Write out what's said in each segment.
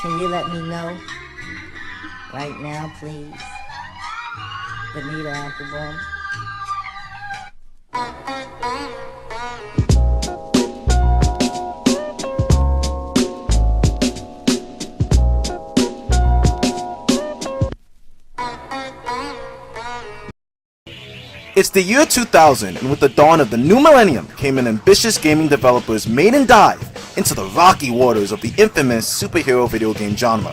Can you let me know? Right now, please. Benita Applebum. It's the year 2000, and with the dawn of the new millennium came an ambitious gaming developer's maiden dive into the rocky waters of the infamous superhero video game genre.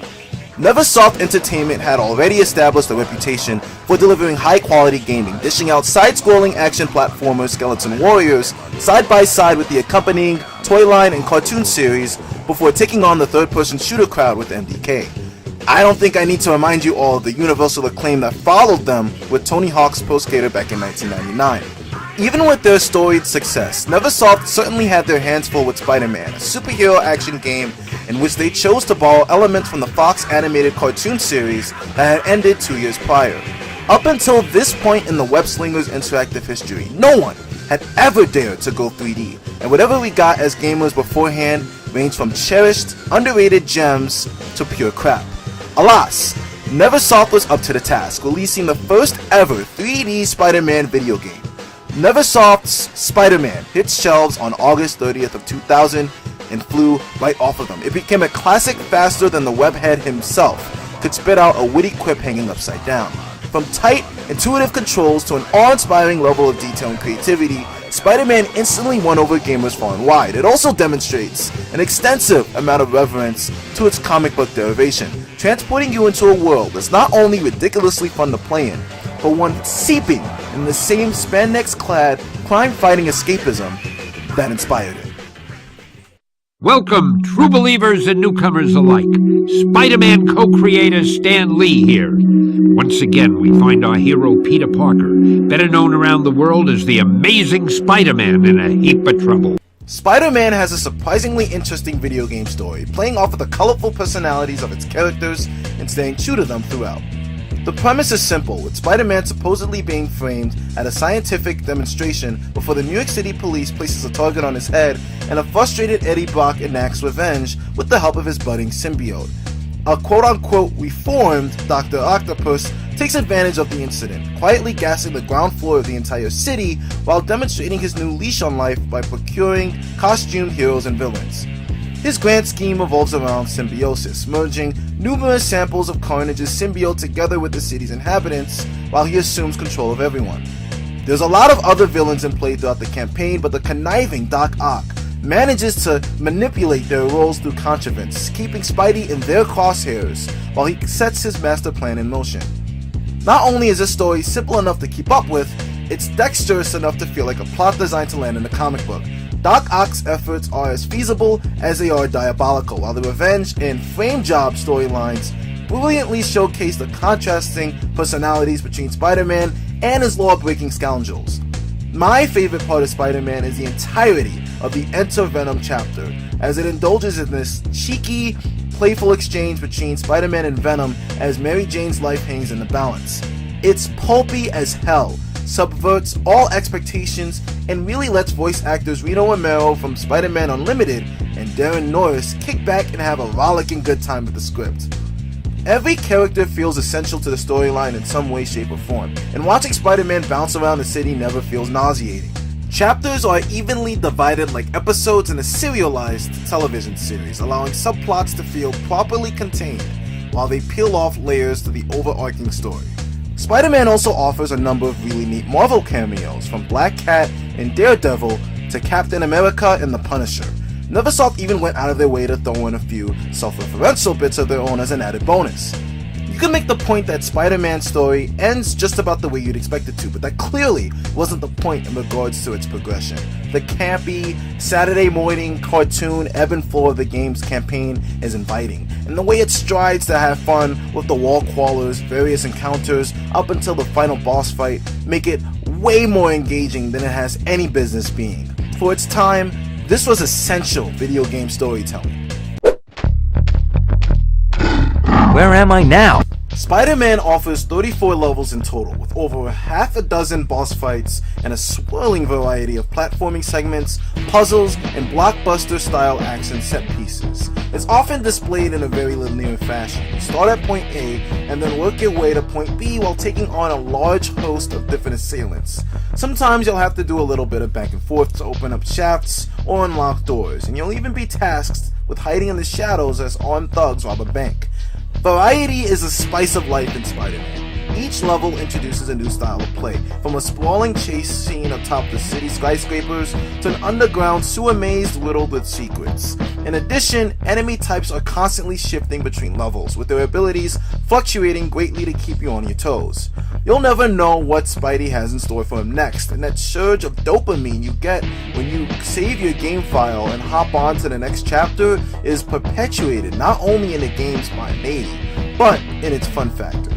Neversoft Entertainment had already established a reputation for delivering high-quality gaming, dishing out side-scrolling action platformer Skeleton Warriors side by side with the accompanying toy line and cartoon series before taking on the third-person shooter crowd with MDK. I don't think I need to remind you all of the universal acclaim that followed them with Tony Hawk's Pro Skater back in 1999. Even with their storied success, Neversoft certainly had their hands full with Spider-Man, a superhero action game in which they chose to borrow elements from the Fox animated cartoon series that had ended 2 years prior. Up until this point in the web-slinger's interactive history, no one had ever dared to go 3D, and whatever we got as gamers beforehand ranged from cherished, underrated gems to pure crap. Alas, Neversoft was up to the task, releasing the first ever 3D Spider-Man video game. Neversoft's Spider-Man hit shelves on August 30th of 2000 and flew right off of them. It became a classic faster than the webhead himself could spit out a witty quip hanging upside down. From tight, intuitive controls to an awe-inspiring level of detail and creativity, Spider-Man instantly won over gamers far and wide. It also demonstrates an extensive amount of reverence to its comic book derivation, transporting you into a world that's not only ridiculously fun to play in, but one seeping in the same spandex-clad, crime-fighting escapism that inspired it. Welcome, true believers and newcomers alike. Spider-Man co-creator Stan Lee here. Once again, we find our hero Peter Parker, better known around the world as the Amazing Spider-Man, in a heap of trouble. Spider-Man has a surprisingly interesting video game story, playing off of the colorful personalities of its characters and staying true to them throughout. The premise is simple, with Spider-Man supposedly being framed at a scientific demonstration before the New York City police places a target on his head, and a frustrated Eddie Brock enacts revenge with the help of his budding symbiote. A quote-unquote reformed Dr. Octopus takes advantage of the incident, quietly gassing the ground floor of the entire city while demonstrating his new leash on life by procuring costumed heroes and villains. His grand scheme revolves around symbiosis, merging numerous samples of Carnage's symbiote together with the city's inhabitants while he assumes control of everyone. There's a lot of other villains in play throughout the campaign, but the conniving Doc Ock manages to manipulate their roles through contrivance, keeping Spidey in their crosshairs while he sets his master plan in motion. Not only is this story simple enough to keep up with, it's dexterous enough to feel like a plot designed to land in a comic book. Doc Ock's efforts are as feasible as they are diabolical, while the revenge and frame job storylines brilliantly showcase the contrasting personalities between Spider-Man and his law-breaking scoundrels. My favorite part of Spider-Man is the entirety of the Enter Venom chapter, as it indulges in this cheeky, playful exchange between Spider-Man and Venom as Mary Jane's life hangs in the balance. It's pulpy as hell, subverts all expectations, and really lets voice actors Reno Romero from Spider-Man Unlimited and Darren Norris kick back and have a rollicking good time with the script. Every character feels essential to the storyline in some way, shape, or form, and watching Spider-Man bounce around the city never feels nauseating. Chapters are evenly divided like episodes in a serialized television series, allowing subplots to feel properly contained while they peel off layers to the overarching story. Spider-Man also offers a number of really neat Marvel cameos, from Black Cat and Daredevil to Captain America and the Punisher. Neversoft even went out of their way to throw in a few self-referential bits of their own as an added bonus. You can make the point that Spider-Man's story ends just about the way you'd expect it to, but that clearly wasn't the point in regards to its progression. The campy, Saturday morning cartoon ebb and flow of the game's campaign is inviting, and the way it strides to have fun with the wall crawlers, various encounters, up until the final boss fight, make it way more engaging than it has any business being. For its time, this was essential video game storytelling. Where am I now? Spider-Man offers 34 levels in total, with over half a dozen boss fights and a swirling variety of platforming segments, puzzles, and blockbuster-style action set pieces. It's often displayed in a very linear fashion. You start at point A and then work your way to point B while taking on a large host of different assailants. Sometimes you'll have to do a little bit of back and forth to open up shafts or unlock doors, and you'll even be tasked with hiding in the shadows as armed thugs rob a bank. Variety is a spice of life in Spider-Man. Each level introduces a new style of play, from a sprawling chase scene atop the city skyscrapers to an underground sewer maze riddled with secrets. In addition, enemy types are constantly shifting between levels, with their abilities fluctuating greatly to keep you on your toes. You'll never know what Spidey has in store for him next, and that surge of dopamine you get when you save your game file and hop on to the next chapter is perpetuated not only in the game's spontaneity, but in its fun factor.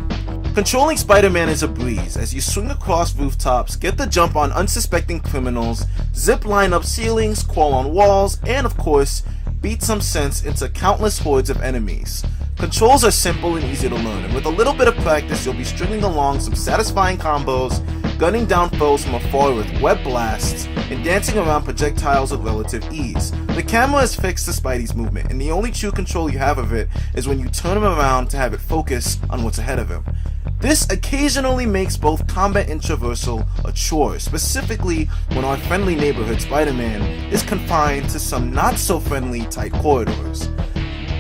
Controlling Spider-Man is a breeze as you swing across rooftops, get the jump on unsuspecting criminals, zip line up ceilings, crawl on walls, and of course, beat some sense into countless hordes of enemies. Controls are simple and easy to learn, and with a little bit of practice you'll be stringing along some satisfying combos, gunning down foes from afar with web blasts, and dancing around projectiles with relative ease. The camera is fixed to Spidey's movement, and the only true control you have of it is when you turn him around to have it focus on what's ahead of him. This occasionally makes both combat and traversal a chore, specifically when our friendly neighborhood Spider-Man is confined to some not-so-friendly tight corridors.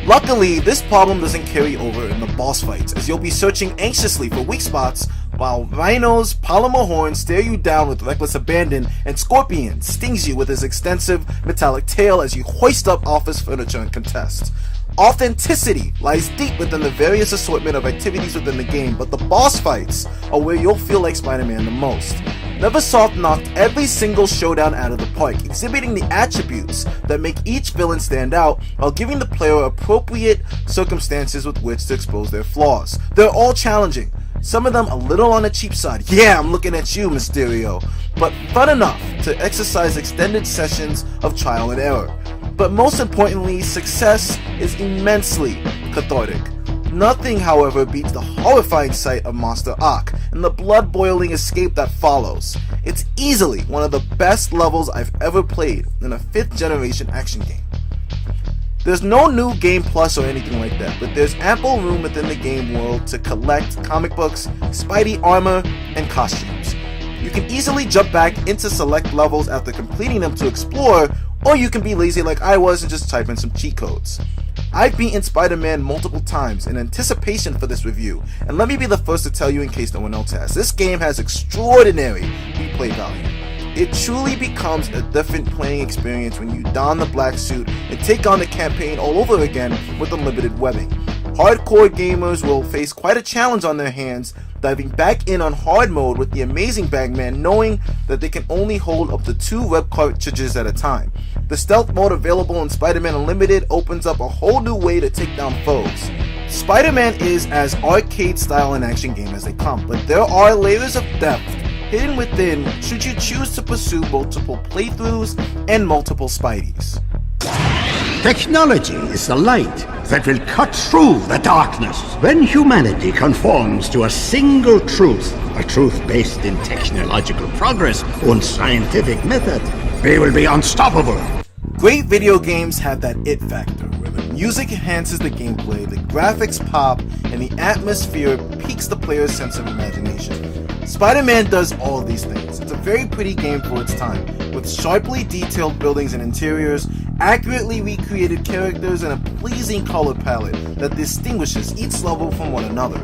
Luckily, this problem doesn't carry over in the boss fights, as you'll be searching anxiously for weak spots while Rhino's polymer horns stare you down with reckless abandon, and Scorpion stings you with his extensive metallic tail as you hoist up office furniture and contest. Authenticity lies deep within the various assortment of activities within the game, but the boss fights are where you'll feel like Spider-Man the most. Neversoft knocked every single showdown out of the park, exhibiting the attributes that make each villain stand out while giving the player appropriate circumstances with which to expose their flaws. They're all challenging, some of them a little on the cheap side. Yeah, I'm looking at you, Mysterio. But fun enough to exercise extended sessions of trial and error. But most importantly, success is immensely cathartic. Nothing, however, beats the horrifying sight of Monster Ark and the blood-boiling escape that follows. It's easily one of the best levels I've ever played in a 5th generation action game. There's no new Game Plus or anything like that, but there's ample room within the game world to collect comic books, Spidey armor, and costumes. You can easily jump back into select levels after completing them to explore, or you can be lazy like I was and just type in some cheat codes. I've beaten Spider-Man multiple times in anticipation for this review, and let me be the first to tell you in case no one else has, this game has extraordinary replay value. It truly becomes a different playing experience when you don the black suit and take on the campaign all over again with unlimited webbing. Hardcore gamers will face quite a challenge on their hands, diving back in on hard mode with the amazing Bagman, knowing that they can only hold up to 2 web cartridges at a time. The stealth mode available in Spider-Man Unlimited opens up a whole new way to take down foes. Spider-Man is as arcade-style an action game as they come, but there are layers of depth hidden within should you choose to pursue multiple playthroughs and multiple Spideys. Technology is the light that will cut through the darkness. When humanity conforms to a single truth, a truth based in technological progress and scientific method, we will be unstoppable. Great video games have that it factor, where the music enhances the gameplay, the graphics pop, and the atmosphere piques the player's sense of imagination. Spider-Man does all of these things. It's a very pretty game for its time, with sharply detailed buildings and interiors, accurately recreated characters, and a pleasing color palette that distinguishes each level from one another.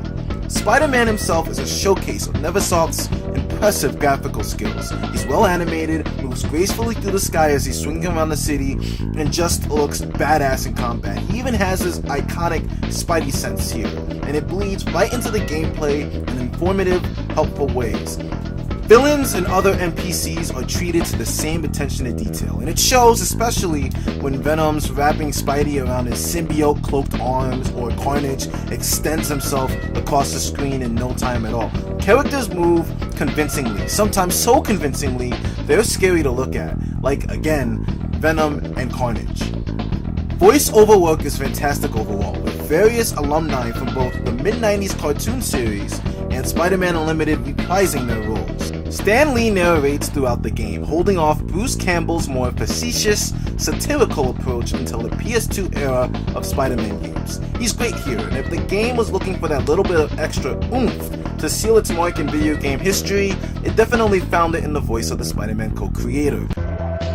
Spider-Man himself is a showcase of Neversoft's impressive graphical skills. He's well animated, moves gracefully through the sky as he's swinging around the city, and just looks badass in combat. He even has his iconic Spidey sense here, and it bleeds right into the gameplay in informative, helpful ways. Villains and other NPCs are treated to the same attention to detail, and it shows especially when Venom's wrapping Spidey around his symbiote cloaked arms, or Carnage extends himself across the screen in no time at all. Characters move convincingly, sometimes so convincingly they're scary to look at, like again, Venom and Carnage. Voice over work is fantastic overall, with various alumni from both the mid-90s cartoon series and Spider-Man Unlimited reprising their roles. Stan Lee narrates throughout the game, holding off Bruce Campbell's more facetious, satirical approach until the PS2 era of Spider-Man games. He's great here, and if the game was looking for that little bit of extra oomph to seal its mark in video game history, it definitely found it in the voice of the Spider-Man co-creator.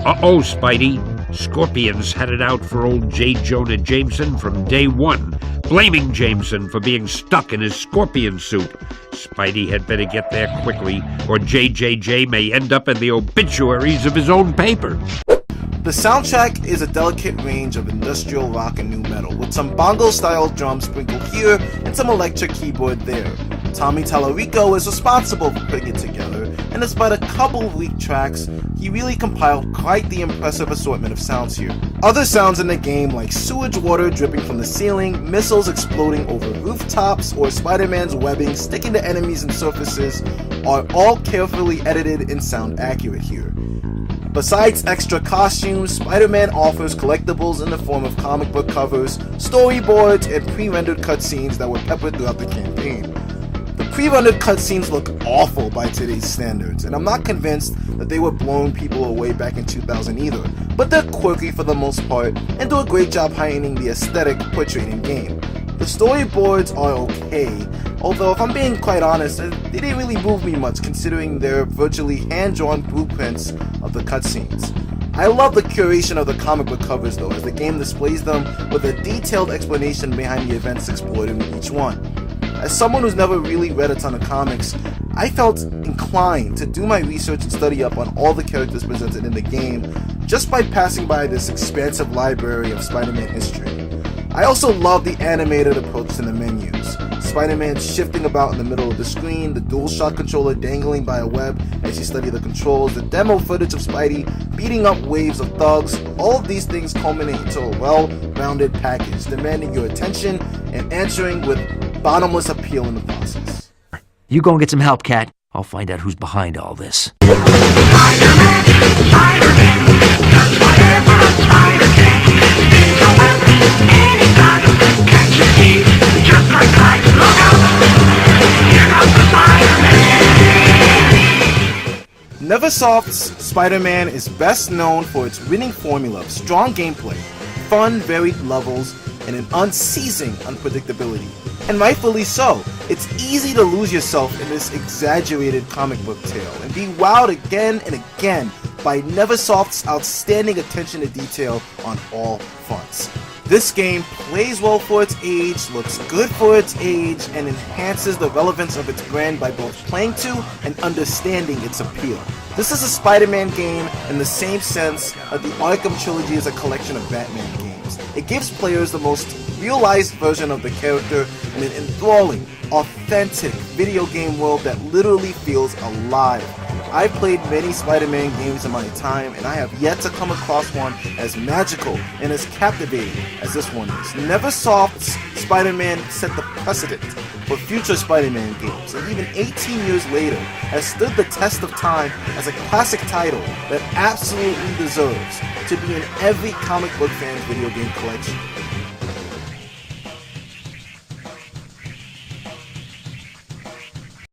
Uh-oh, Spidey. Scorpions had it out for old J. Jonah Jameson from day one, blaming Jameson for being stuck in his scorpion suit. Spidey had better get there quickly, or JJJ may end up in the obituaries of his own paper. The soundtrack is a delicate range of industrial rock and nu metal, with some bongo-style drums sprinkled here and some electric keyboard there. Tommy Tallarico is responsible for putting it together, and despite a couple of weak tracks, he really compiled quite the impressive assortment of sounds here. Other sounds in the game, like sewage water dripping from the ceiling, missiles exploding over rooftops, or Spider-Man's webbing sticking to enemies and surfaces, are all carefully edited and sound accurate here. Besides extra costumes, Spider-Man offers collectibles in the form of comic book covers, storyboards, and pre-rendered cutscenes that were peppered throughout the campaign. The pre-rendered cutscenes look awful by today's standards, and I'm not convinced that they were blowing people away back in 2000 either, but they're quirky for the most part, and do a great job heightening the aesthetic portrayed in game. The storyboards are okay, although if I'm being quite honest, they didn't really move me much considering they're virtually hand-drawn blueprints of the cutscenes. I love the curation of the comic book covers though, as the game displays them with a detailed explanation behind the events explored in each one. As someone who's never really read a ton of comics, I felt inclined to do my research and study up on all the characters presented in the game just by passing by this expansive library of Spider-Man history. I also love the animated approach to the menus. Spider-Man shifting about in the middle of the screen, the DualShock controller dangling by a web as you study the controls, the demo footage of Spidey beating up waves of thugs. All of these things culminate into a well-rounded package, demanding your attention and answering with bottomless appeal in the process. You go and get some help, Cat. I'll find out who's behind all this. Spider-Man, Spider-Man, does whatever a spider can. He's a weapon, anytime. Can't you see? Just like light, look out! Here comes the Spider-Man! Neversoft's Spider-Man is best known for its winning formula of strong gameplay, fun, varied levels, and an unceasing unpredictability. And rightfully so. It's easy to lose yourself in this exaggerated comic book tale and be wowed again and again by Neversoft's outstanding attention to detail on all fronts. This game plays well for its age, looks good for its age, and enhances the relevance of its brand by both playing to and understanding its appeal. This is a Spider-Man game in the same sense that the Arkham trilogy is a collection of Batman games. It gives players the most realized version of the character in an enthralling, authentic video game world that literally feels alive. I've played many Spider-Man games in my time, and I have yet to come across one as magical and as captivating as this one is. Neversoft's Spider-Man set the precedent for future Spider-Man games, and even 18 years later has stood the test of time as a classic title that absolutely deserves to be in every comic book fan's video game collection.